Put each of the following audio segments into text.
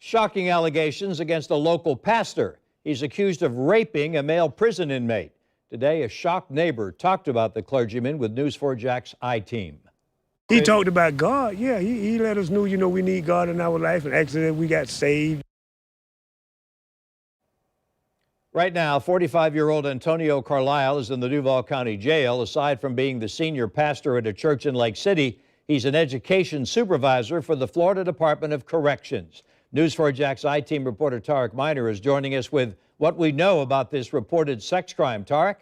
Shocking allegations against a local pastor. He's accused of raping a male prison inmate. Today, a shocked neighbor talked about the clergyman with News4 Jack's I-Team. He talked about God. Yeah, he let us know, we need God in our life, and actually we got saved. Right now, 45-year-old Antonio Carlisle is in the Duval County Jail. Aside from being the senior pastor at a church in Lake City, he's an education supervisor for the Florida Department of Corrections. News4 Jack's I-Team reporter Tarek Miner is joining us with what we know about this reported sex crime. Tarek?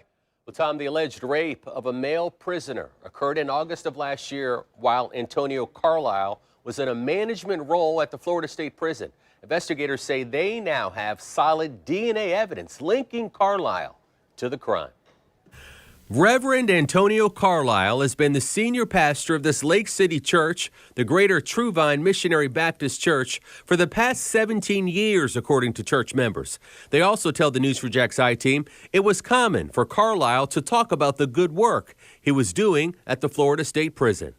Well, Tom, the alleged rape of a male prisoner occurred in August of last year while Antonio Carlisle was in a management role at the Florida State Prison. Investigators say they now have solid DNA evidence linking Carlisle to the crime. Reverend Antonio Carlisle has been the senior pastor of this Lake City church, the Greater True Vine Missionary Baptist Church, for the past 17 years, according to church members. They also tell the News4 Jack's I-Team it was common for Carlisle to talk about the good work he was doing at the Florida State Prison.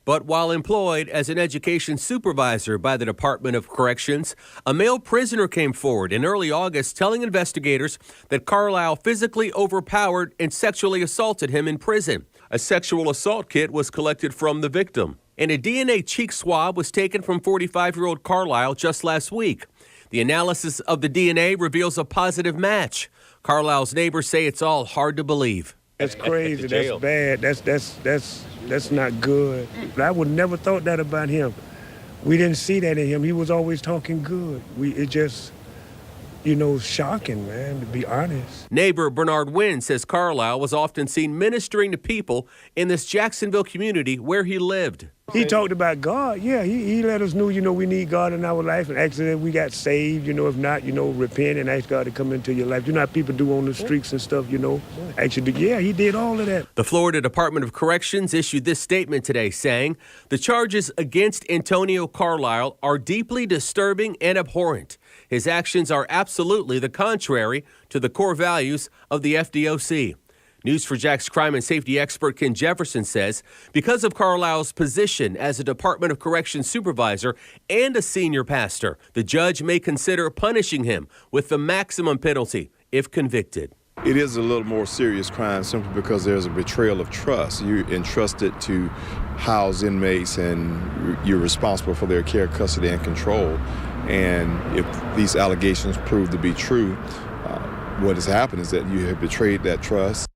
But while employed as an education supervisor by the Department of Corrections, a male prisoner came forward in early August telling investigators that Carlisle physically overpowered and sexually assaulted him in prison. A sexual assault kit was collected from the victim, and a DNA cheek swab was taken from 45-year-old Carlisle just last week. The analysis of the DNA reveals a positive match. Carlisle's neighbors say it's all hard to believe. That's crazy. That's bad. That's not good. I would never thought that about him. We didn't see that in him. He was always talking good. It just, shocking, man, to be honest. Neighbor Bernard Wynn says Carlisle was often seen ministering to people in this Jacksonville community where he lived. He talked about God. Yeah, he let us know, we need God in our life, and actually we got saved. If not, repent and ask God to come into your life. You know how people do on the streets and stuff, Actually, yeah, he did all of that. The Florida Department of Corrections issued this statement today saying the charges against Antonio Carlisle are deeply disturbing and abhorrent. His actions are absolutely the contrary to the core values of the FDOC. News4 Jack's crime and safety expert Ken Jefferson says because of Carlisle's position as a Department of Corrections supervisor and a senior pastor, the judge may consider punishing him with the maximum penalty if convicted. It is a little more serious crime simply because there's a betrayal of trust. You're entrusted to house inmates and you're responsible for their care, custody, and control. And if these allegations prove to be true, what has happened is that you have betrayed that trust.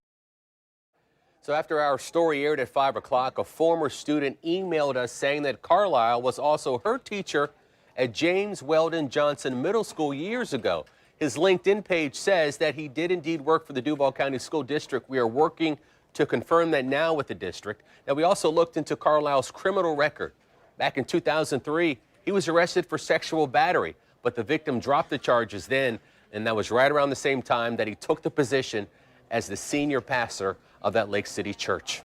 So after our story aired at 5 o'clock, a former student emailed us saying that Carlisle was also her teacher at James Weldon Johnson Middle School years ago. His LinkedIn page says that he did indeed work for the Duval County School District. We are working to confirm that now with the district. Now, we also looked into Carlisle's criminal record. Back in 2003, he was arrested for sexual battery, but the victim dropped the charges then, and that was right around the same time that he took the position as the senior pastor of that Lake City church.